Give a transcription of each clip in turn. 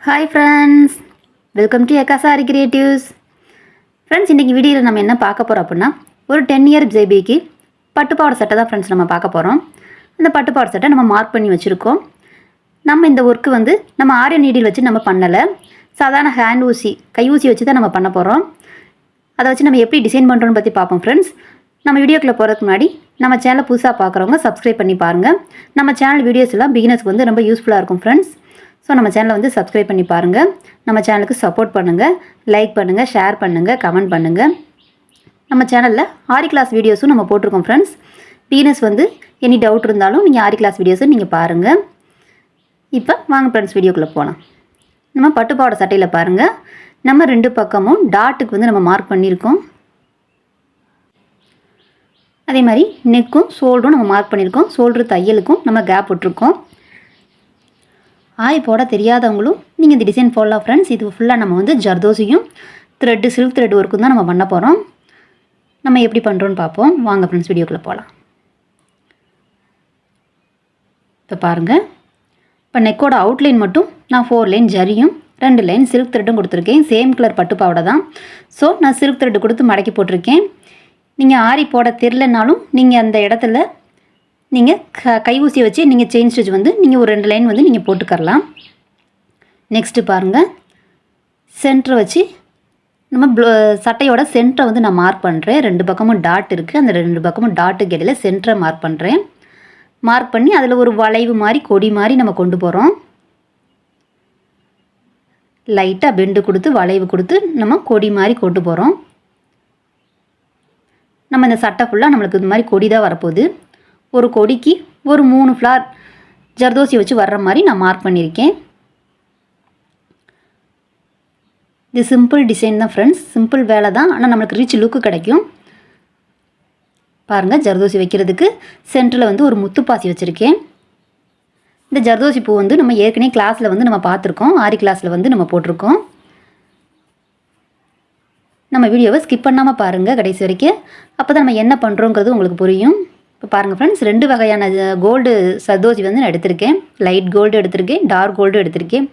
Hi friends, welcome to எக்காசாரி creatives. Friends, இன்றைக்கி வீடியோவில் நம்ம என்ன பார்க்க போகிறோம் அப்படின்னா, ஒரு 10 இயர் பேபிக்கு பட்டுப்பாவாடை சட்டை தான் ஃப்ரெண்ட்ஸ் நம்ம பார்க்க போகிறோம். அந்த பட்டுப்பாவாடை சட்டை நம்ம மார்க் பண்ணி வச்சுருக்கோம். நம்ம இந்த ஒர்க்கு வந்து நம்ம ஆரிய நீடில் வச்சு நம்ம பண்ணலை, சாதாரண ஹேண்ட் ஊசி கை ஊசி வச்சு தான் நம்ம பண்ண போகிறோம். அதை வச்சு நம்ம எப்படி டிசைன் பண்ணுறோன்னு பற்றி பார்ப்போம். ஃப்ரெண்ட்ஸ், நம்ம வீடியோக்குள்ளே போகிறதுக்கு முன்னாடி நம்ம சேனலை புதுசாக பார்க்குறவங்க சப்ஸ்கிரைப் பண்ணி பாருங்கள். நம்ம சேனல் வீடியோஸ் எல்லாம் பிகினர்ஸ்க்கு வந்து ரொம்ப யூஸ்ஃபுல்லாக இருக்கும் ஃப்ரெண்ட்ஸ். ஸோ நம்ம சேனலை வந்து சப்ஸ்கிரைப் பண்ணி பாருங்கள். நம்ம சேனலுக்கு சப்போர்ட் பண்ணுங்கள், லைக் பண்ணுங்கள், ஷேர் பண்ணுங்கள், கமெண்ட் பண்ணுங்கள். நம்ம சேனலில் ஆரி கிளாஸ் வீடியோஸும் நம்ம போட்டிருக்கோம் ஃப்ரெண்ட்ஸ். பிகினர்ஸ் வந்து எனி டவுட் இருந்தாலும் நீங்கள் ஆரி கிளாஸ் வீடியோஸும் நீங்கள் பாருங்கள். இப்போ வாங்க ஃப்ரெண்ட்ஸ், வீடியோக்குள்ளே போகலாம். நம்ம பட்டுப்பாவாடை சட்டையில் பாருங்கள், நம்ம 2 பக்கமும் டாட்டுக்கு வந்து நம்ம மார்க் பண்ணியிருக்கோம். அதே மாதிரி நெக்கும் ஷோல்டரும் நம்ம மார்க் பண்ணியிருக்கோம். ஷோல்டரு தையலுக்கும் நம்ம கேப் விட்டுருக்கோம். ஆரி போட தெரியாதவங்களும் நீங்கள் இந்த டிசைன் போடலாம் ஃப்ரெண்ட்ஸ். இது ஃபுல்லாக நம்ம வந்து ஜர்தோசியும் த்ரெட்டு சில்க் த்ரெட் ஒர்க்கும் தான் நம்ம பண்ண போகிறோம். நம்ம எப்படி பண்ணுறோன்னு பார்ப்போம். வாங்க ஃப்ரெண்ட்ஸ், வீடியோக்குள்ளே போகலாம். இப்போ பாருங்கள், இப்போ நெக்கோட அவுட்லைன் மட்டும் நான் 4 லைன் ஜரியும் 2 லைன் சில்க் த்ரெட்டும் கொடுத்துருக்கேன். சேம் கலர் பட்டு பாவாடை தான். ஸோ நான் சில்க் த்ரெட்டு கொடுத்து மடக்கி போட்டிருக்கேன். நீங்கள் ஆரி போட தெரிலனாலும் நீங்கள் அந்த இடத்துல நீங்கள் கை ஊசியை வச்சு நீங்கள் செயின் ஸ்டிச் வந்து நீங்கள் ஒரு 2 லைன் வந்து நீங்கள் போட்டுக்கரலாம். நெக்ஸ்ட்டு பாருங்கள், சென்டரை வச்சு நம்ம சட்டையோட சென்டரை வந்து நான் மார்க் பண்ணுறேன். 2 பக்கமும் டாட் இருக்குது. அந்த 2 பக்கமும் டாட்டுக்கு இடையில சென்டரை மார்க் பண்ணுறேன். மார்க் பண்ணி அதில் ஒரு வளைவு மாதிரி கொடி மாதிரி நம்ம கொண்டு போகிறோம். லைட்டாக பெண்டு கொடுத்து வளைவு கொடுத்து நம்ம கொடி மாதிரி கொண்டு போகிறோம். நம்ம இந்த சட்டை ஃபுல்லாக நம்மளுக்கு இது மாதிரி கொடி தான் வரப்போகுது. ஒரு கொடிக்கு ஒரு 3 ஃப்ளார் ஜர்தோசி வச்சு வர்ற மாதிரி நான் மார்க் பண்ணியிருக்கேன். இது சிம்பிள் டிசைன் தான் ஃப்ரெண்ட்ஸ், சிம்பிள் வேலை தான், ஆனால் நம்மளுக்கு ரிச் லுக்கு கிடைக்கும். பாருங்கள், ஜர்தோசி வைக்கிறதுக்கு சென்டரில் வந்து ஒரு முத்துப்பாசி வச்சுருக்கேன். இந்த ஜர்தோசி பூ வந்து நம்ம ஏற்கனவே கிளாஸில் வந்து நம்ம பார்த்துருக்கோம், ஆரி கிளாஸில் வந்து நம்ம போட்டிருக்கோம். நம்ம வீடியோவை ஸ்கிப் பண்ணாமல் பாருங்கள் கடைசி வரைக்கும், அப்போ தான் நம்ம என்ன பண்ணுறோங்கிறது உங்களுக்கு புரியும். இப்போ பாருங்கள் ஃப்ரெண்ட்ஸ், 2 வகையான கோல்டு சர்தோசி வந்து நான் எடுத்திருக்கேன். லைட் கோல்டு எடுத்திருக்கேன், டார்க் கோல்டு எடுத்திருக்கேன்.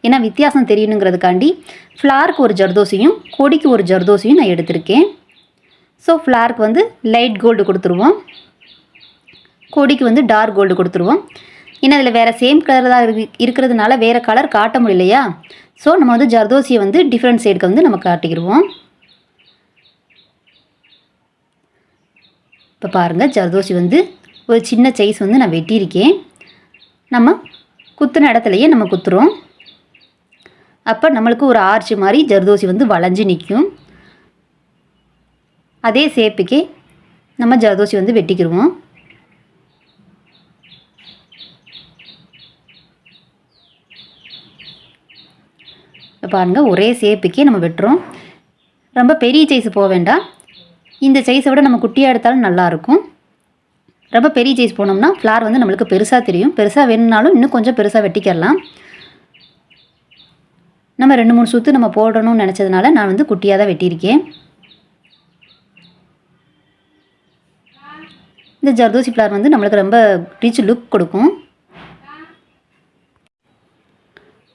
ஏன்னா வித்தியாசம் தெரியணுங்கிறதுக்காண்டி ஃப்ளாருக்கு ஒரு ஜர்தோசியும் கொடிக்கு ஒரு ஜர்தோசியும் நான் எடுத்திருக்கேன். ஸோ ஃப்ளாருக்கு வந்து லைட் கோல்டு கொடுத்துருவோம், கொடிக்கு வந்து டார்க் கோல்டு கொடுத்துருவோம். ஏன்னா அதில் வேறு சேம் கலர் தான் இருக்கிறதுனால வேறு கலர் காட்ட முடியலையா. ஸோ நம்ம வந்து ஜர்தோசியை வந்து டிஃப்ரெண்ட் சைடுக்கு வந்து நம்ம காட்டிக்கிடுவோம். இப்போ பாருங்கள், ஜர்தோசி வந்து ஒரு சின்ன சைஸ் வந்து நான் வெட்டியிருக்கேன். நம்ம குத்துன இடத்துலையே நம்ம குத்துறோம். அப்போ நம்மளுக்கு ஒரு ஆர்ச்சி மாதிரி ஜர்தோசி வந்து வளைஞ்சு நிற்கும். அதே ஷேப்புக்கே நம்ம ஜர்தோசி வந்து வெட்டிக்கிடுவோம். இப்போ பாருங்கள், ஒரே ஷேப்புக்கே நம்ம வெட்டுறோம். ரொம்ப பெரிய சைஸ் போக வேண்டாம். இந்த சைஸை விட நம்ம குட்டியாக எடுத்தாலும் நல்லாயிருக்கும். ரொம்ப பெரிய சைஸ் போனோம்னா ஃப்ளார் வந்து நம்மளுக்கு பெருசாக தெரியும். பெருசாக வேணும்னாலும் இன்னும் கொஞ்சம் பெருசாக வெட்டிக்கலாம். நம்ம 2-3 சுற்று நம்ம போடணும்னு நினச்சதுனால நான் வந்து குட்டியாக தான் வெட்டியிருக்கேன். இந்த ஜர்தோசி ஃப்ளார் வந்து நம்மளுக்கு ரொம்ப ரிச் லுக் கொடுக்கும்.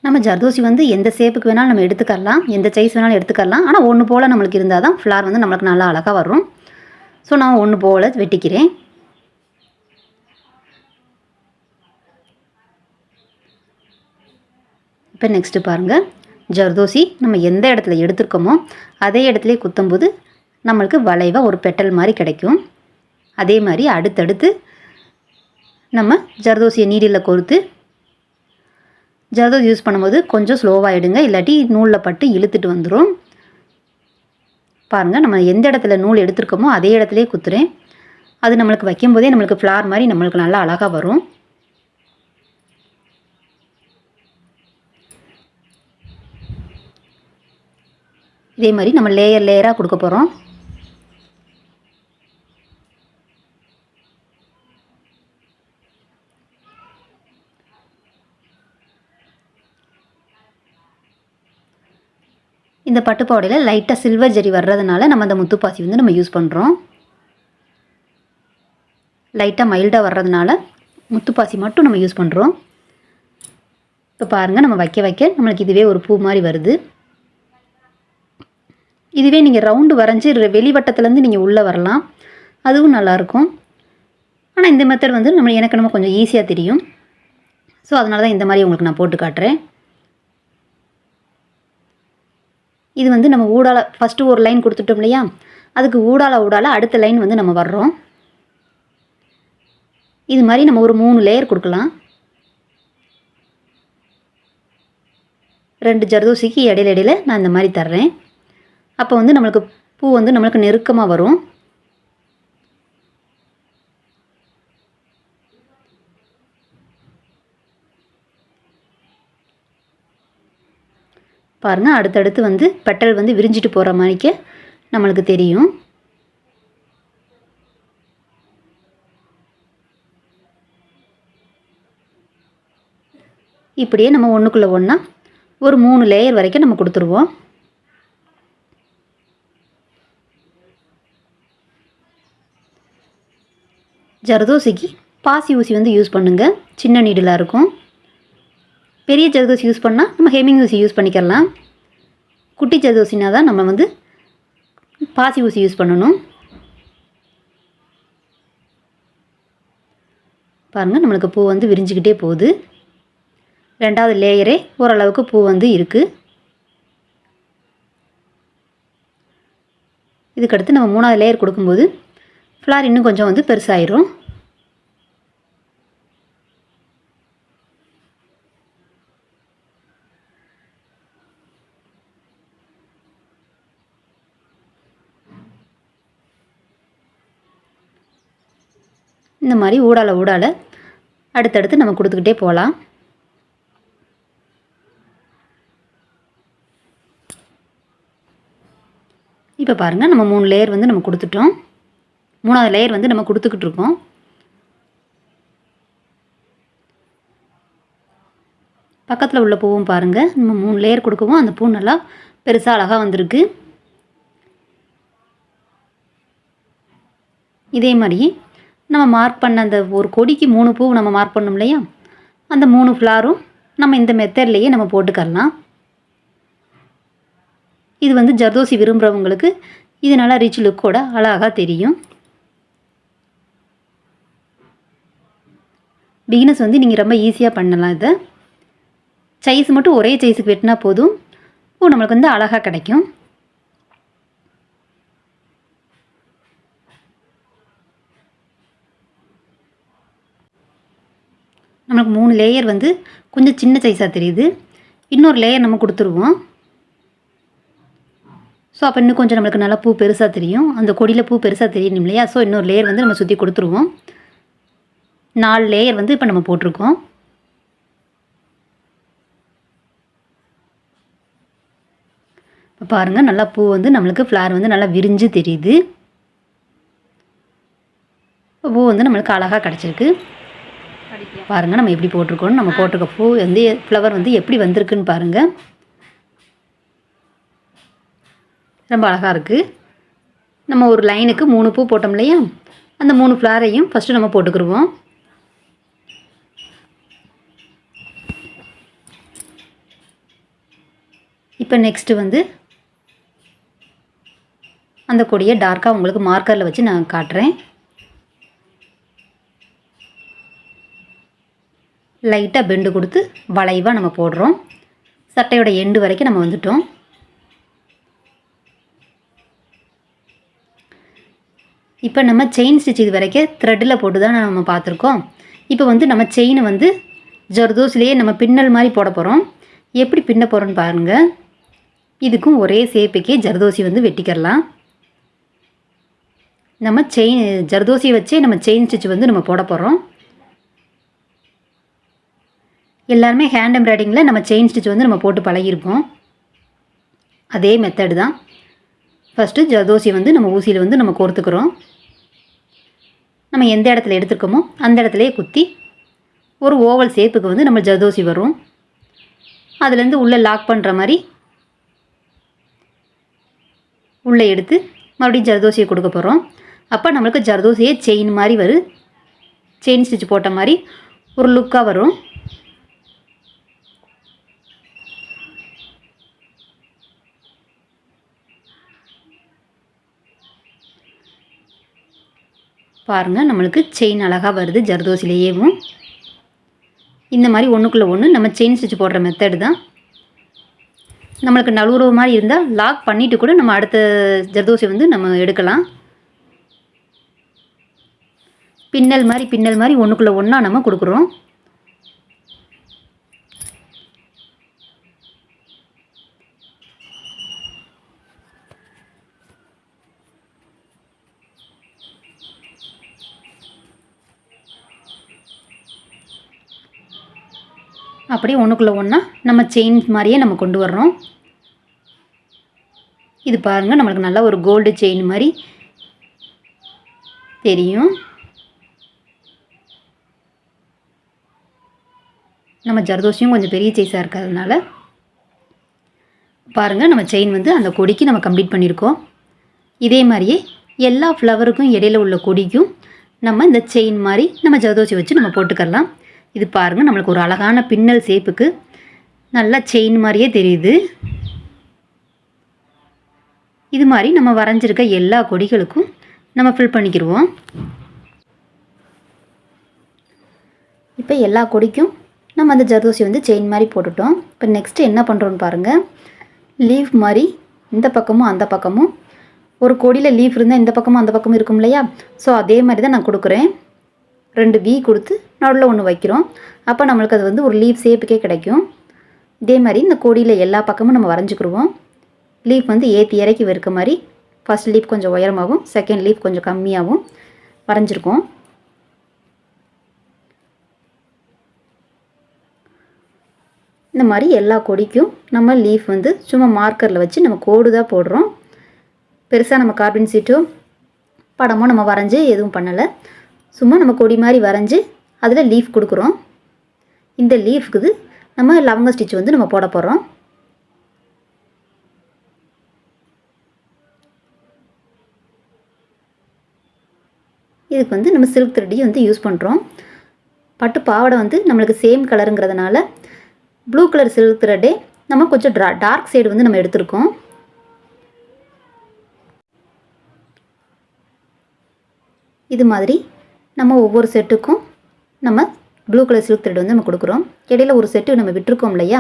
நம்ம ஜர்தோசி வந்து எந்த ஷேப்புக்கு வேணாலும் நம்ம எடுத்துக்கலாம், எந்த சைஸ் வேணாலும் எடுத்துக்கலாம். ஆனால் ஒன்று போல் நம்மளுக்கு இருந்தால் தான் ஃப்ளார் வந்து நம்மளுக்கு நல்லா அழகாக வரும். ஸோ நான் ஒன்று போல் வெட்டிக்கிறேன். இப்போ நெக்ஸ்ட்டு பாருங்கள், ஜர்தோசி நம்ம எந்த இடத்துல எடுத்துருக்கோமோ அதே இடத்துல குத்தும்போது நம்மளுக்கு வளைவாக ஒரு பெட்டல் மாதிரி கிடைக்கும். அதே மாதிரி அடுத்தடுத்து நம்ம ஜர்தோசியை நீடில் கோர்த்து ஜர்தோசி யூஸ் பண்ணும்போது கொஞ்சம் ஸ்லோவாகிடுங்க, இல்லாட்டி நூலில் பட்டு இழுத்துட்டு வந்துடும். பாருங்கள், நம்ம எந்த இடத்துல நூல் எடுத்துருக்கோமோ அதே இடத்துலையே குத்துறேன். அது நம்மளுக்கு வைக்கும்போதே நம்மளுக்கு ஃப்ளார் மாதிரி நம்மளுக்கு நல்லா அழகாக வரும். இதே மாதிரி நம்ம லேயர் லேயராக கொடுக்க போகிறோம். இந்த பட்டுப்பாவாடையில் லைட்டாக சில்வர் ஜரி வர்றதுனால நம்ம அந்த முத்துப்பாசி வந்து நம்ம யூஸ் பண்ணுறோம். லைட்டாக மைல்டாக வர்றதுனால முத்துப்பாசி மட்டும் நம்ம யூஸ் பண்ணுறோம். இப்போ பாருங்கள், நம்ம வைக்க வைக்க நம்மளுக்கு இதுவே ஒரு பூ மாதிரி வருது. இதுவே நீங்கள் ரவுண்டு வரைஞ்சி வெளிவட்டத்துலேருந்து நீங்கள் உள்ளே வரலாம், அதுவும் நல்லாயிருக்கும். ஆனால் இந்த மெத்தட் வந்து எனக்கு கொஞ்சம் ஈஸியாக தெரியும். ஸோ அதனால தான் இந்த மாதிரி உங்களுக்கு நான் போட்டு காட்டுறேன். இது வந்து நம்ம ஊடால ஃபஸ்ட்டு ஒரு லைன் கொடுத்துட்டோம் இல்லையா, அதுக்கு ஊடால அடுத்த லைன் வந்து நம்ம வர்றோம். இது மாதிரி நம்ம ஒரு 3 லேயர் கொடுக்கலாம். 2 ஜர்தோசிக்கு இடையில நான் இந்த மாதிரி தர்றேன். அப்போ வந்து நம்மளுக்கு பூ வந்து நம்மளுக்கு நெருக்கமாக வரும். பாருங்கள், அடுத்தடுத்து வந்து பெட்டல் வந்து விரிஞ்சிட்டு போகிற மாதிரிக்க நம்மளுக்கு தெரியும். இப்படியே நம்ம ஒன்றுக்குள்ளே ஒன்றா ஒரு 3 லேயர் வரைக்கும் நம்ம கொடுத்துருவோம். ஜர்தோசிக்கு பாசி ஊசி வந்து யூஸ் பண்ணுங்கள், சின்ன நீடிலாக இருக்கும். பெரிய ஜர்தோசி யூஸ் பண்ணால் நம்ம ஹெம்மிங் ஊசி யூஸ் பண்ணிக்கலாம். குட்டி ஜர்தோசினா தான் நம்ம வந்து பாசி ஊசி யூஸ் பண்ணணும். பாருங்கள், நம்மளுக்கு பூ வந்து விரிஞ்சிக்கிட்டே போகுது. 2வது லேயரே ஓரளவுக்கு பூ வந்து இருக்குது. இதுக்கடுத்து நம்ம 3வது லேயர் கொடுக்கும்போது ஃப்ளார் இன்னும் கொஞ்சம் வந்து பெருசாயிரும். இந்த மாதிரி ஊடால அடுத்தடுத்து நம்ம கொடுத்துக்கிட்டே போகலாம். இப்போ பாருங்கள், நம்ம 3 லேயர் வந்து நம்ம கொடுத்துட்டோம். 3வது லேயர் வந்து நம்ம கொடுத்துக்கிட்டு இருக்கோம். பக்கத்தில் உள்ள பூவும் பாருங்கள், நம்ம 3 லேயர் கொடுக்கவும் அந்த பூ நல்லா பெருசாக அழகாக வந்திருக்கு. இதே மாதிரி நம்ம மார்க் பண்ண அந்த ஒரு கொடிக்கு 3 பூ நம்ம மார்க் பண்ணோம் இல்லையா, அந்த 3 ஃப்ளாரும் நம்ம இந்த மெத்தட்லேயே நம்ம போட்டுக்கலாம். இது வந்து ஜர்தோசி விரும்புகிறவங்களுக்கு இது நல்லா ரிச் லுக்கோட அழகாக தெரியும். பிகினர்ஸ் வந்து நீங்கள் ரொம்ப ஈஸியாக பண்ணலாம். இதை சைஸ் மட்டும் ஒரே சைஸுக்கு வெட்டினா போதும், பூ நம்மளுக்கு வந்து அழகாக கிடைக்கும். நம்மளுக்கு 3 லேயர் வந்து கொஞ்சம் சின்ன சைஸாக தெரியுது. இன்னொரு லேயர் நம்ம கொடுத்துருவோம். ஸோ அப்போ இன்னும் கொஞ்சம் நம்மளுக்கு நல்லா பூ பெருசாக தெரியும். அந்த கொடியில் பூ பெருசாக தெரியணும் இல்லையா, ஸோ இன்னொரு லேயர் வந்து நம்ம சுற்றி கொடுத்துருவோம். 4 லேயர் வந்து இப்போ நம்ம போட்டிருக்கோம். இப்போ பாருங்கள், நல்லா பூ வந்து நம்மளுக்கு ஃப்ளார் வந்து நல்லா விரிஞ்சு தெரியுது. பூ வந்து நம்மளுக்கு அழகாக கிடச்சிருக்கு. பாருங்கள், நம்ம எப்படி போட்டிருக்கோம், நம்ம போட்டிருக்க பூ வந்து ஃப்ளவர் வந்து எப்படி வந்திருக்குன்னு பாருங்கள். ரொம்ப அழகாக இருக்குது. நம்ம ஒரு லைனுக்கு 3 பூ போட்டோம் இல்லையா, அந்த 3 ஃப்ளாரையும் ஃபஸ்ட்டு நம்ம போட்டுக்கிடுவோம். இப்போ நெக்ஸ்ட்டு வந்து அந்த கொடியை டார்க்காக உங்களுக்கு மார்க்கரில் வச்சு நான் காட்டுறேன். லைட்டாக பெண்டு கொடுத்து வளைவாக நம்ம போடுறோம். சட்டையோட எண்டு வரைக்கும் நம்ம வந்துட்டோம். இப்போ நம்ம செயின் ஸ்டிச் இது வரைக்கும் த்ரெட்டில் போட்டு தான் நம்ம பார்த்துருக்கோம். இப்போ வந்து நம்ம செயினை வந்து ஜர்தோஸ்லேயே நம்ம பின்னல் மாதிரி போட போகிறோம். எப்படி பின்ன போகிறோன்னு பாருங்கள். இதுக்கும் ஒரே சேப்புக்கே ஜர்தோசி வந்து வெட்டிக்கிறலாம். நம்ம ஜர்தோசியை வச்சே நம்ம செயின் ஸ்டிச் வந்து நம்ம போட போகிறோம். எல்லாருமே ஹேண்ட் எம்ப்ராய்டிங்கில் நம்ம செயின் ஸ்டிச் வந்து நம்ம போட்டு பழகியிருப்போம். அதே மெத்தடு தான். ஃபஸ்ட்டு ஜர்தோசி வந்து நம்ம ஊசியில் வந்து நம்ம கோர்த்துக்கிறோம். நம்ம எந்த இடத்துல எடுத்துருக்கோமோ அந்த இடத்துலையே குத்தி ஒரு ஓவல் ஷேப்புக்கு வந்து நம்ம ஜர்தோசி வரும். அதுலேருந்து உள்ளே லாக் பண்ணுற மாதிரி உள்ளே எடுத்து மறுபடியும் ஜர்தோசியை கொடுக்க போகிறோம். அப்போ நம்மளுக்கு ஜர்தோசியே செயின் மாதிரி வரும். செயின் ஸ்டிச் போட்ட மாதிரி ஒரு லுக்காக வரும். பாருங்கள், நம்மளுக்கு செயின் அழகாக வருது ஜர்தோசிலேயேவும். இந்த மாதிரி ஒன்றுக்குள்ளே ஒன்று நம்ம செயின் ஸ்டிச் போடுற மெத்தடு தான். நம்மளுக்கு நழுவுற மாதிரி இருந்தால் லாக் பண்ணிவிட்டு கூட நம்ம அடுத்த ஜர்தோசி வந்து நம்ம எடுக்கலாம். பின்னல் மாதிரி ஒன்றுக்குள்ளே ஒன்றா நம்ம கொடுக்குறோம். அப்படியே ஒன்றுக்குள்ளே ஒன்றா நம்ம செயின் மாதிரியே நம்ம கொண்டு வர்றோம். இது பாருங்கள், நம்மளுக்கு நல்லா ஒரு கோல்டு செயின் மாதிரி தெரியும். நம்ம ஜர்தோசியும் கொஞ்சம் பெரிய சைஸாக இருக்கிறதுனால பாருங்கள், நம்ம செயின் வந்து அந்த கொடிக்கு நம்ம கம்ப்ளீட் பண்ணியிருக்கோம். இதே மாதிரியே எல்லா ஃப்ளவருக்கும் இடையில உள்ள கொடிக்கும் நம்ம இந்த செயின் மாதிரி நம்ம ஜர்தோசி வச்சு நம்ம போட்டுக்கலாம். இது பாருங்கள், நம்மளுக்கு ஒரு அழகான பின்னல் ஷேப்புக்கு நல்லா செயின் மாதிரியே தெரியுது. இது மாதிரி நம்ம வரைஞ்சிருக்க எல்லா கொடிகளுக்கும் நம்ம ஃபில் பண்ணிக்கிடுவோம். இப்போ எல்லா கொடிக்கும் நம்ம அந்த ஜர்தோசி வந்து செயின் மாதிரி போட்டுட்டோம். இப்போ நெக்ஸ்ட்டு என்ன பண்ணுறோன்னு பாருங்கள். லீஃப் மாதிரி இந்த பக்கமும் அந்த பக்கமும் ஒரு கொடியில் லீஃப் இருந்தால் இந்த பக்கமும் அந்த பக்கமும் இருக்கும் இல்லையா? ஸோ அதே மாதிரி தான் நான் கொடுக்குறேன். 2 வி கொடுத்து நடுவில் ஒன்று வைக்கிறோம். அப்போ நம்மளுக்கு அது வந்து ஒரு லீஃப் ஷேப்புக்கே கிடைக்கும். இதே மாதிரி இந்த கொடியில் எல்லா பக்கமும் நம்ம வரைஞ்சிக்கிடுவோம். லீஃப் வந்து ஏற்றி இறக்கி இருக்க மாதிரி ஃபஸ்ட் லீஃப் கொஞ்சம் உயரமாகவும் செகண்ட் லீஃப் கொஞ்சம் கம்மியாகவும் வரைஞ்சிருக்கோம். இந்த மாதிரி எல்லா கொடிக்கும் நம்ம லீஃப் வந்து சும்மா மார்க்கரில் வச்சு நம்ம கோடு தான் போடுறோம். பெருசாக நம்ம கார்பன் ஷீட்டோ படமோ நம்ம வரைஞ்சி எதுவும் பண்ணலை. சும்மா நம்ம கொடி மாதிரி வரைஞ்சி அதில் லீஃப் கொடுக்குறோம். இந்த லீஃப்க்கு நம்ம லவங்க ஸ்டிச் வந்து நம்ம போட போகிறோம். இதுக்கு வந்து நம்ம சில்க் த்ரெட்டையும் வந்து யூஸ் பண்ணுறோம். பட்டு பாவாடை வந்து நம்மளுக்கு சேம் கலருங்கிறதுனால ப்ளூ கலர் சில்க் த்ரெட்டே நம்ம கொஞ்சம் டார்க் சைடு வந்து நம்ம எடுத்திருக்கோம். இது மாதிரி நம்ம ஒவ்வொரு செட்டுக்கும் நம்ம ப்ளூ கலர் சில்க் த்ரெட் வந்து நம்ம கொடுக்குறோம். இடையில ஒரு செட்டு நம்ம விட்டுருக்கோம் இல்லையா?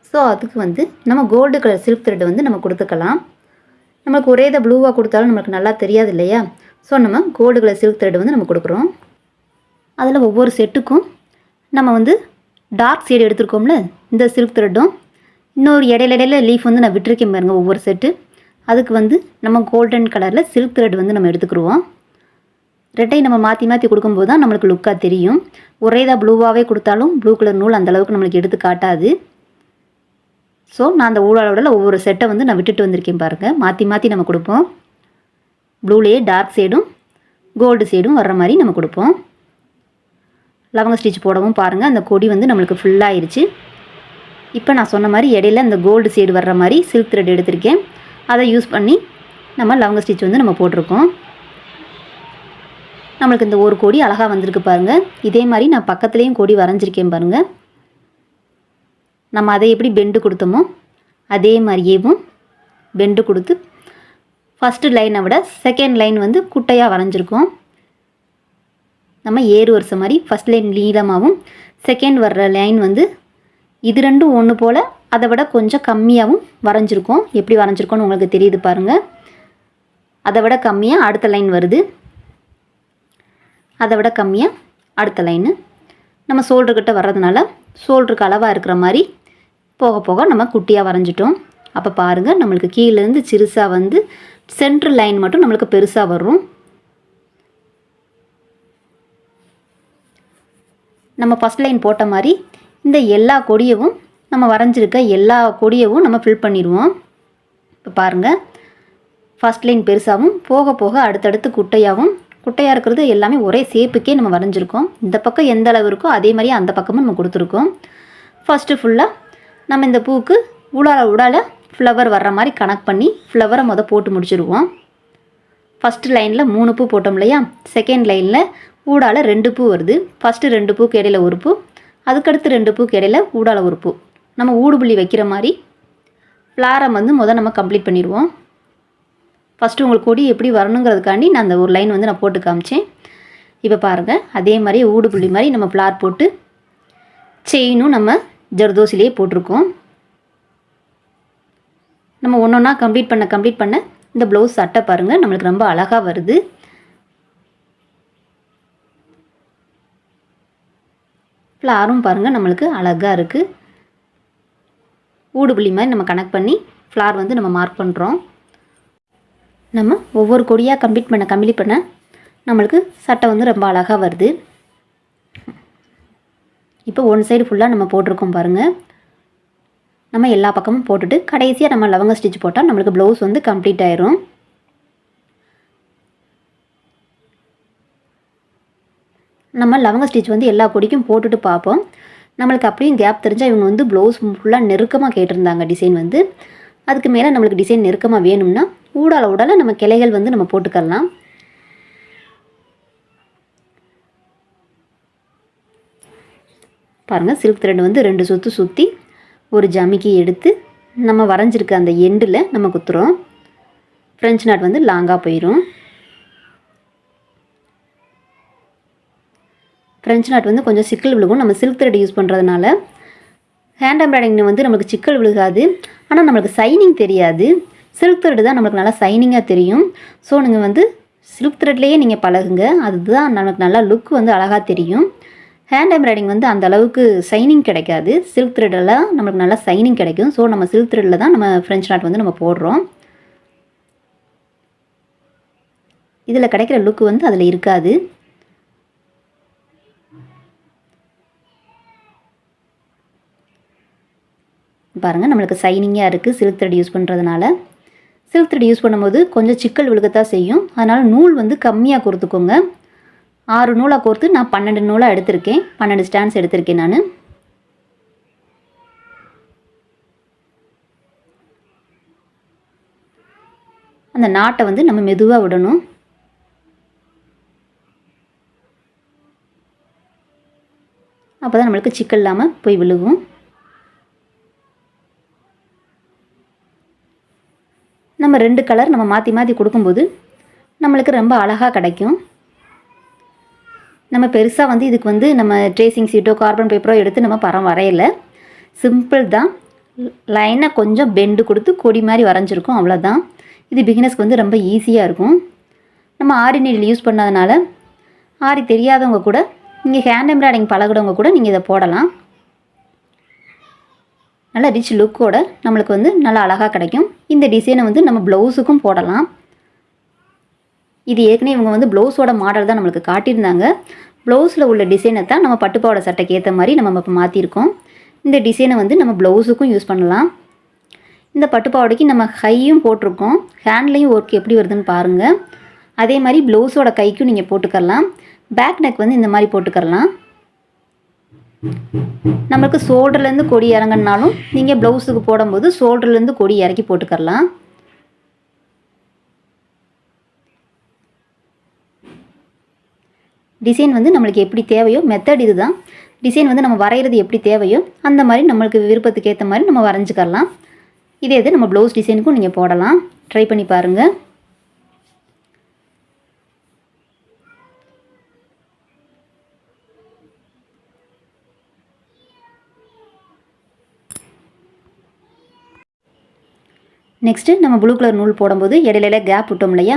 ஸோ அதுக்கு வந்து நம்ம கோல்டு கலர் சில்க் த்ரெட் வந்து நம்ம கொடுத்துக்கலாம். நம்மளுக்கு ஒரே இதை ப்ளூவாக கொடுத்தாலும் நம்மளுக்கு நல்லா தெரியாது இல்லையா? ஸோ நம்ம கோல்டு கலர் சில்க் த்ரெட் வந்து நம்ம கொடுக்குறோம். அதில் ஒவ்வொரு செட்டுக்கும் நம்ம வந்து டார்க் ஷேடு எடுத்துருக்கோம்ல, இந்த சில்க் த்ரெட்டும் இன்னொரு இடையில லீஃப் வந்து நான் விட்டுருக்கேன் பாருங்கள் ஒவ்வொரு செட்டு. அதுக்கு வந்து நம்ம கோல்டன் கலரில் சில்க் த்ரெட் வந்து நம்ம எடுத்துக்கிடுவோம். ரெட்டை நம்ம மாற்றி மாற்றி கொடுக்கும்போது தான் நம்மளுக்கு லுக்காக தெரியும். ஒரே தான் ப்ளூவாகவே கொடுத்தாலும் ப்ளூ கலர் நூல் அந்தளவுக்கு நம்மளுக்கு எடுத்து காட்டாது. ஸோ நான் அந்த ஊழலோட ஒவ்வொரு செட்டை வந்து நான் விட்டுட்டு வந்திருக்கேன் பாருங்கள். மாற்றி மாற்றி நம்ம கொடுப்போம். ப்ளூலேயே டார்க் ஷேடும் கோல்டு ஷேடும் வர்ற மாதிரி நம்ம கொடுப்போம். லவங்க ஸ்டிச் போடவும் பாருங்கள், அந்த கொடி வந்து நம்மளுக்கு ஃபுல்லாகிடுச்சு. இப்போ நான் சொன்ன மாதிரி இடையில அந்த கோல்டு ஷேடு வர்ற மாதிரி சில்க் த்ரெட் எடுத்திருக்கேன். அதை யூஸ் பண்ணி நம்ம லவங்க ஸ்டிச் வந்து நம்ம போட்டிருக்கோம். நம்மளுக்கு இந்த ஒரு கொடி அழகாக வந்திருக்கு பாருங்கள். இதே மாதிரி நான் பக்கத்துலேயும் கொடி வரைஞ்சிருக்கேன் பாருங்கள். நம்ம அதை எப்படி பெண்டு கொடுத்தோமோ அதே மாதிரியேவும் பெண்டு கொடுத்து ஃபஸ்ட்டு லைனை விட செகண்ட் லைன் வந்து குட்டையாக வரைஞ்சிருக்கோம். நம்ம ஏறு வரிசை மாதிரி ஃபஸ்ட் லைன் நீளமாகவும் செகண்ட் வர்ற லைன் வந்து இது ரெண்டும் ஒன்று போல் அதை விட கொஞ்சம் கம்மியாகவும் வரைஞ்சிருக்கோம். எப்படி வரைஞ்சிருக்கோன்னு உங்களுக்கு தெரியுது பாருங்கள். அதை விட கம்மியாக அடுத்த லைன் வருது, அதை விட கம்மியாக அடுத்த லைனு. நம்ம ஷோல்டர்கிட்ட வர்றதுனால ஷோல்டருக்கு அளவாக இருக்கிற மாதிரி போக போக நம்ம குட்டியாக வரைஞ்சிட்டோம். அப்போ பாருங்கள், நம்மளுக்கு கீழேருந்து சிறுசாக வந்து சென்ட்ரல் லைன் மட்டும் நம்மளுக்கு பெருசாக வரும். நம்ம ஃபஸ்ட் லைன் போட்ட மாதிரி இந்த எல்லா கொடியவும் நம்ம வரைஞ்சிருக்க எல்லா கொடியவும் நம்ம ஃபில் பண்ணிடுவோம். இப்போ பாருங்கள், ஃபஸ்ட் லைன் பெருசாகவும் போக போக அடுத்தடுத்து குட்டையாக இருக்கிறது எல்லாமே ஒரே ஷேப்புக்கே நம்ம வரைஞ்சிருக்கோம். இந்த பக்கம் எந்த அளவு இருக்கோ அதே மாதிரி அந்த பக்கமும் நம்ம கொடுத்துருக்கோம். ஃபஸ்ட்டு ஃபுல்லாக நம்ம இந்த பூவுக்கு உடால ஃப்ளவர் வர்ற மாதிரி கனெக்ட் பண்ணி ஃப்ளவரை போட்டு முடிச்சுடுவோம். ஃபஸ்ட்டு லைனில் 3 பூ போட்டோம் இல்லையா? செகண்ட் லைனில் ஊடால 2 பூ வருது. ஃபஸ்ட்டு 2 பூக்கு இடையில ஒரு பூ, அதுக்கடுத்து 2 பூக்கு இடையில ஊடால ஒரு பூ. நம்ம ஊடுபுள்ளி வைக்கிற மாதிரி ஃப்ளாரை வந்து நம்ம கம்ப்ளீட் பண்ணிடுவோம். ஃபஸ்ட்டு உங்களுக்கு கொடி எப்படி வரணுங்கிறதுக்காண்டி நான் அந்த ஒரு லைன் வந்து நான் போட்டு காமிச்சேன். இப்போ பாருங்கள், அதே மாதிரி ஊடு புள்ளி மாதிரி நம்ம ஃப்ளார் போட்டு செயினும் நம்ம ஜர்தோசிலேயே போட்டிருக்கோம். நம்ம ஒன்று ஒன்றா கம்ப்ளீட் பண்ண இந்த ப்ளவுஸ் சட்டை பாருங்கள் நம்மளுக்கு ரொம்ப அழகாக வருது. ஃப்ளாரும் பாருங்கள் நம்மளுக்கு அழகாக இருக்குது. ஊடு புள்ளி மாதிரி நம்ம கனெக்ட் பண்ணி ஃப்ளார் வந்து நம்ம மார்க் பண்ணுறோம். நம்ம ஒவ்வொரு கொடியாக கம்ப்ளீட் பண்ண நம்மளுக்கு சட்டை வந்து ரொம்ப அழகாக வருது. இப்போ ஒன் சைடு ஃபுல்லாக நம்ம போட்டிருக்கோம் பாருங்கள். நம்ம எல்லா பக்கமும் போட்டுட்டு கடைசியாக நம்ம லவங்க ஸ்டிச் போட்டால் நம்மளுக்கு ப்ளவுஸ் வந்து கம்ப்ளீட் ஆயிரும். நம்ம லவங்க ஸ்டிச் வந்து எல்லா கொடிக்கும் போட்டுட்டு பார்ப்போம். நம்மளுக்கு அப்படியும் கேப் தெரிஞ்சால் இவங்க வந்து ப்ளவுஸ் ஃபுல்லாக நெருக்கமாக கேட்டிருந்தாங்க டிசைன் வந்து. அதுக்கு மேலே நம்மளுக்கு டிசைன் நெருக்கமாக வேணும்னா ஊடால நம்ம கிளைகள் வந்து நம்ம போட்டுக்கலாம். பாருங்கள், சில்க் த்ரெட் வந்து 2 சுற்று சுற்றி ஒரு ஜமிக்கி எடுத்து நம்ம வரைஞ்சிருக்க அந்த எண்டில் நம்ம குத்துறோம். ஃப்ரெஞ்ச் நாட் வந்து லாங்காக போயிடும். ஃப்ரெஞ்ச் நாட் வந்து கொஞ்சம் சிக்கல் விழுகும். நம்ம சில்க் த்ரெட் யூஸ் பண்ணுறதுனால ஹேண்ட் எம்ப்ராய்டிங் வந்து நம்மளுக்கு சிக்கல் விழுகாது, ஆனால் நம்மளுக்கு சைனிங் தெரியாது. சில்க் த்ரெட் தான் நம்மளுக்கு நல்லா சைனிங்காக தெரியும். ஸோ நீங்கள் வந்து சில்க் த்ரெட்லேயே நீங்கள் பழகுங்க, அதுதான் நமக்கு நல்லா லுக் வந்து அழகாக தெரியும். ஹேண்ட் எம்ப்ராய்டிங் வந்து அந்த அளவுக்கு சைனிங் கிடைக்காது. சில்க் த்ரெட்டெல்லாம் நம்மளுக்கு நல்லா சைனிங் கிடைக்கும். ஸோ நம்ம சில்க் த்ரெட்டில் தான் நம்ம ஃப்ரெஞ்ச் நாட் வந்து நம்ம போடுறோம். இதில் கிடைக்கிற லுக் வந்து அதில் இருக்காது. பாருங்கள், நம்மளுக்கு சைனிங்காக இருக்குது சில்க் த்ரெட் யூஸ் பண்ணுறதுனால. சில்க் த்ரெட் யூஸ் பண்ணும்போது கொஞ்சம் சிக்கல் விழுகத்தான் செய்யும். அதனால் நூல் வந்து கம்மியாக கொடுத்துக்கோங்க. 6 நூலாக கோர்த்து நான் 12 நூலாக எடுத்திருக்கேன். 12 ஸ்டாண்ட்ஸ் எடுத்திருக்கேன் நான். அந்த நாட்டை வந்து நம்ம மெதுவாக விடணும். அப்போ தான் நம்மளுக்கு சிக்கல் இல்லாமல் போய் விழுகும். நம்ம 2 கலர் நம்ம மாற்றி கொடுக்கும்போது நம்மளுக்கு ரொம்ப அழகாக கிடைக்கும். நம்ம பெருசாக வந்து இதுக்கு வந்து நம்ம ட்ரேசிங் ஷீட்டோ கார்பன் பேப்பரோ எடுத்து நம்ம படம் வரையலை. சிம்பிள் தான். லைனாக கொஞ்சம் பெண்டு கொடுத்து கொடி மாதிரி வரைஞ்சிருக்கோம், அவ்வளோதான். இது பிகினர்ஸ்க்கு வந்து ரொம்ப ஈஸியாக இருக்கும். நம்ம ஆரி நீடில் யூஸ் பண்ணதுனால ஆரி தெரியாதவங்க கூட, நீங்கள் ஹேண்ட் எம்ப்ராய்டிங் பழகுறவங்க கூட நீங்கள் இதை போடலாம். நல்லா ரிச் லுக்கோட நம்மளுக்கு வந்து நல்லா அழகாக கிடைக்கும். இந்த டிசைனை வந்து நம்ம ப்ளவுஸுக்கும் போடலாம். இது ஏற்கனவே இவங்க வந்து ப்ளவுஸோட மாடல் தான் நம்மளுக்கு காட்டியிருந்தாங்க. ப்ளவுஸில் உள்ள டிசைனை தான் நம்ம பட்டுப்பாவாடை சட்டைக்கு ஏற்ற மாதிரி நம்ம இப்போ மாற்றிருக்கோம். இந்த டிசைனை வந்து நம்ம ப்ளவுஸுக்கும் யூஸ் பண்ணலாம். இந்த பட்டுப்பாவாடைக்கு நம்ம கையும் போட்டிருக்கோம். ஹேண்ட்லேயும் ஒர்க் எப்படி வருதுன்னு பாருங்கள். அதே மாதிரி ப்ளவுஸோட கைக்கும் நீங்கள் போட்டுக்கலாம். பேக் நெக் வந்து இந்த மாதிரி போட்டுக்கலாம். நம்மளுக்கு ஷோல்டர்லேருந்து கொடி இறங்கினாலும் நீங்கள் ப்ளவுஸுக்கு போடும்போது ஷோல்டர்லேருந்து கொடி இறக்கி போட்டுக்கலாம். டிசைன் வந்து நம்மளுக்கு எப்படி தேவையோ மெத்தட் இது தான். டிசைன் வந்து நம்ம வரைகிறது எப்படி தேவையோ அந்த மாதிரி நம்மளுக்கு விருப்பத்துக்கு ஏற்ற மாதிரி நம்ம வரைஞ்சிக்கலாம். இதே இது நம்ம ப்ளவுஸ் டிசைனுக்கும் நீங்கள் போடலாம். ட்ரை பண்ணி பாருங்கள். நெக்ஸ்ட்டு நம்ம ப்ளூ கலர் நூல் போடும்போது இடையில கேப் விட்டோம் இல்லையா,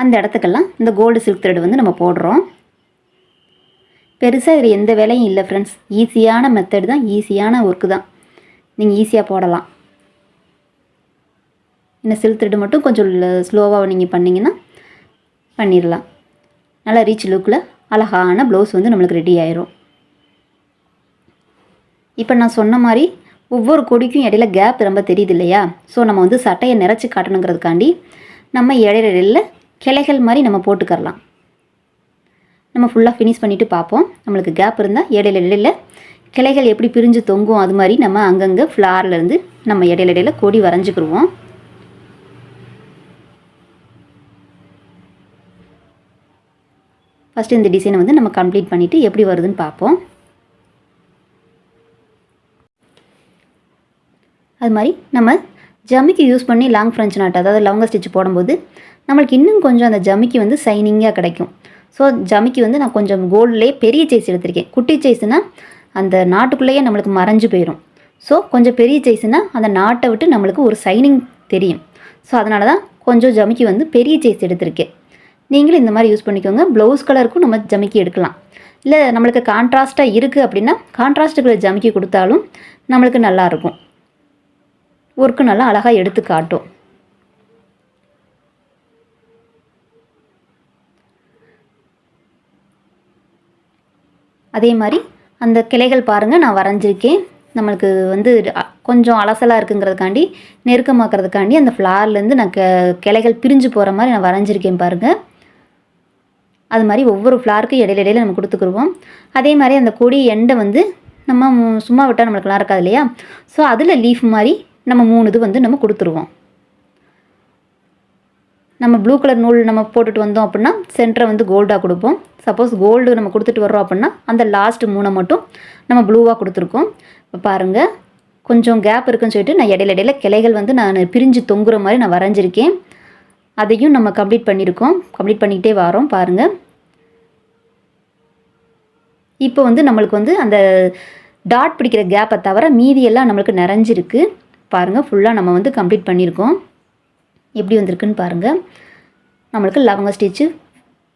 அந்த இடத்துக்கெல்லாம் இந்த கோல்டு சில்க் த்ரெட் வந்து நம்ம போடுறோம். பெருசாக இதில் எந்த வேலையும் இல்லை ஃப்ரெண்ட்ஸ். ஈஸியான மெத்தட் தான், ஈஸியான ஒர்க்கு தான். நீங்கள் ஈஸியாக போடலாம். இந்த சில்க் த்ரெட் மட்டும் கொஞ்சம் ஸ்லோவாக நீங்கள் பண்ணிங்கன்னா பண்ணிடலாம். நல்லா ரீச் லுக்கில் அழகான ப்ளவுஸ் வந்து நம்மளுக்கு ரெடி ஆயிரும். இப்போ நான் சொன்ன மாதிரி ஒவ்வொரு கொடிக்கும் இடையில கேப் ரொம்ப தெரியுது இல்லையா, ஸோ நம்ம வந்து சட்டையை நிறச்சி காட்டணுங்கிறதுக்காண்டி நம்ம இடையில கிளைகள் மாதிரி நம்ம போட்டுக்கரலாம். நம்ம ஃபுல்லாக ஃபினிஷ் பண்ணிவிட்டு பார்ப்போம். நம்மளுக்கு கேப் இருந்தால் இடையில கிளைகள் எப்படி பிரிஞ்சு தொங்கும் அது மாதிரி நம்ம அங்கங்கே ஃப்ளார்லேருந்து நம்ம இடையில கொடி வரைஞ்சிக்கிடுவோம். ஃபஸ்ட்டு இந்த டிசைனை வந்து நம்ம கம்ப்ளீட் பண்ணிவிட்டு எப்படி வருதுன்னு பார்ப்போம். அது மாதிரி நம்ம ஜமிக்கு யூஸ் பண்ணி லாங் ஃப்ரெஞ்ச் நாட் அதாவது லவங்க ஸ்டிச் போடும்போது நம்மளுக்கு இன்னும் கொஞ்சம் அந்த ஜமிக்கு வந்து சைனிங்காக கிடைக்கும். ஸோ ஜமிக்கி வந்து நான் கொஞ்சம் கோல்ட்லேயே பெரிய சைஸ் எடுத்திருக்கேன். குட்டி சைஸ்னால் அந்த நாட்டுக்குள்ளேயே நம்மளுக்கு மறைஞ்சு போயிடும். ஸோ கொஞ்சம் பெரிய சைஸ்னால் அந்த நாட்டை விட்டு நம்மளுக்கு ஒரு சைனிங் தெரியும். ஸோ அதனால தான் கொஞ்சம் ஜமிக்கி வந்து பெரிய சைஸ் எடுத்திருக்கேன். நீங்களும் இந்த மாதிரி யூஸ் பண்ணிக்கோங்க. ப்ளவுஸ் கலருக்கும் நம்ம ஜமிக்கி எடுக்கலாம். இல்லை நம்மளுக்கு கான்ட்ராஸ்ட்டாக இருக்குது அப்படின்னா கான்ட்ராஸ்ட்டுக்குள்ள ஜமிக்கி கொடுத்தாலும் நம்மளுக்கு நல்லாயிருக்கும். ஒர்க்கு நல்லா அழகாக எடுத்து காட்டும். அதே மாதிரி அந்த கிளைகள் பாருங்கள் நான் வரைஞ்சிருக்கேன். நம்மளுக்கு வந்து கொஞ்சம் அலசலாக இருக்குங்கிறதுக்காண்டி நெருக்கமாக்கிறதுக்காண்டி அந்த ஃப்ளார்லேருந்து நான் கிளைகள் பிரிஞ்சு போகிற மாதிரி நான் வரைஞ்சிருக்கேன் பாருங்கள். அது மாதிரி ஒவ்வொரு ஃப்ளாருக்கும் இடையில நம்ம கொடுத்துக்குருவோம். அதே மாதிரி அந்த கொடி எண்டை வந்து நம்ம சும்மா விட்டால் நம்மளுக்குலாம் இருக்காது இல்லையா? ஸோ அதில் லீஃப் மாதிரி நம்ம 3 இது வந்து நம்ம கொடுத்துருவோம். நம்ம ப்ளூ கலர் நூல் நம்ம போட்டுட்டு வந்தோம் அப்படின்னா சென்டரை வந்து கோல்டாக கொடுப்போம். சப்போஸ் கோல்டு நம்ம கொடுத்துட்டு வர்றோம் அப்படின்னா அந்த லாஸ்ட் 3 மட்டும் நம்ம ப்ளூவாக கொடுத்துருக்கோம். இப்போ பாருங்கள் கொஞ்சம் கேப் இருக்குன்னு சொல்லிட்டு நான் இடையில கிளைகள் வந்து நான் பிரிஞ்சு தொங்குற மாதிரி நான் வரைஞ்சிருக்கேன். அதையும் நம்ம கம்ப்ளீட் பண்ணியிருக்கோம். கம்ப்ளீட் பண்ணிக்கிட்டே வரோம் பாருங்கள். இப்போ வந்து நம்மளுக்கு வந்து அந்த டாட் பிடிக்கிற கேப்பை தவிர மீதியெல்லாம் நம்மளுக்கு நிறைஞ்சிருக்கு பாருங்கள். ஃபுல்லாக நம்ம வந்து கம்ப்ளீட் பண்ணியிருக்கோம். எப்படி வந்திருக்குன்னு பாருங்கள். நம்மளுக்கு லவங்க stitch,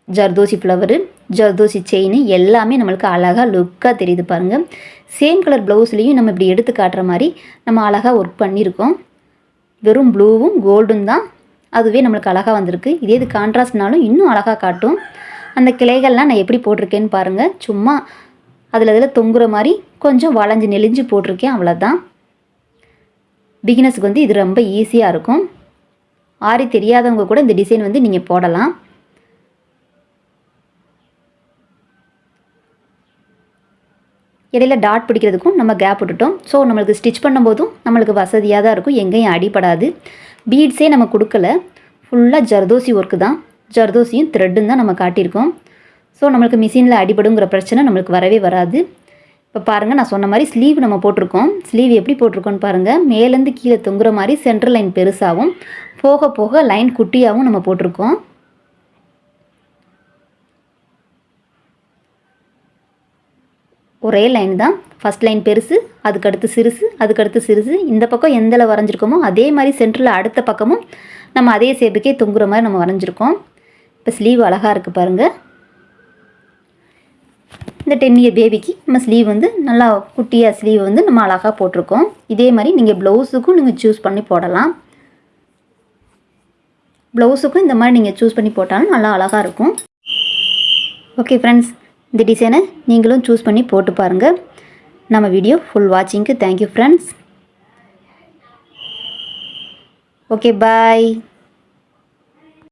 zardozi flower, zardozi chain எல்லாமே நம்மளுக்கு அழகாக லுக்காக தெரியுது பாருங்கள். சேம் கலர் ப்ளவுஸ்லேயும் நம்ம இப்படி எடுத்து காட்டுற மாதிரி நம்ம அழகாக ஒர்க் பண்ணியிருக்கோம். வெறும் ப்ளூவும் கோல்டும் தான், அதுவே நம்மளுக்கு அழகாக வந்திருக்கு. இதே இது கான்ட்ராஸ்ட்னாலும் இன்னும் அழகாக காட்டும். அந்த கிளைகள்லாம் நான் எப்படி போட்டிருக்கேன்னு பாருங்கள். சும்மா அதில் தொங்குற மாதிரி கொஞ்சம் வளைஞ்சு நெளிஞ்சு போட்டிருக்கேன், அவ்வளோதான். பிகினர்ஸுக்கு வந்து இது ரொம்ப ஈஸியாக இருக்கும். ஆரி தெரியாதவங்க கூட இந்த டிசைன் வந்து நீங்கள் போடலாம். இடையில டாட் பிடிக்கிறதுக்கும் நம்ம கேப் விட்டுட்டோம். ஸோ நம்மளுக்கு ஸ்டிச் பண்ணும்போதும் நம்மளுக்கு வசதியாக தான் இருக்கும், எங்கேயும் அடிப்படாது. பீட்ஸே நம்ம கொடுக்கல, ஃபுல்லாக ஜர்தோசி ஒர்க்கு தான். ஜர்தோசியும் த்ரெட்டும் தான் நம்ம காட்டியிருக்கோம். ஸோ நம்மளுக்கு மிஷினில் அடிபடுங்கிற பிரச்சனை நம்மளுக்கு வரவே வராது. இப்போ பாருங்கள் நான் சொன்ன மாதிரி ஸ்லீவ் நம்ம போட்டிருக்கோம். ஸ்லீவ் எப்படி போட்டிருக்கோன்னு பாருங்கள். மேலேருந்து கீழே தொங்குற மாதிரி சென்ட்ரல் லைன் பெருசாகவும் போக போக லைன் குட்டியாகவும் நம்ம போட்டிருக்கோம். ஒரே லைன் தான். ஃபஸ்ட் லைன் பெருசு, அதுக்கடுத்து சிறுசு, அதுக்கடுத்து சிறுசு. இந்த பக்கம் எந்தில் வரைஞ்சிருக்கோமோ அதே மாதிரி சென்டரில் அடுத்த பக்கமும் நம்ம அதே ஷேப்புக்கே தொங்குற மாதிரி நம்ம வரைஞ்சிருக்கோம். இப்போ ஸ்லீவ் அழகாக இருக்குது பாருங்கள். இந்த 10 இயர் பேபிக்கு நம்ம ஸ்லீவ் வந்து நல்லா குட்டியாக ஸ்லீவ் வந்து நம்ம அழகாக போட்டிருக்கோம். இதே மாதிரி நீங்கள் ப்ளவுஸுக்கும் நீங்கள் சூஸ் பண்ணி போடலாம். ப்ளவுஸுக்கும் இந்த மாதிரி நீங்கள் சூஸ் பண்ணி போட்டாலும் நல்லா அழகாக இருக்கும். ஓகே ஃப்ரெண்ட்ஸ், இந்த டிசைனை நீங்களும் சூஸ் பண்ணி போட்டு பாருங்கள். நம்ம வீடியோ ஃபுல் வாட்சிங்க்கு தேங்க்யூ ஃப்ரெண்ட்ஸ். ஓகே பாய்.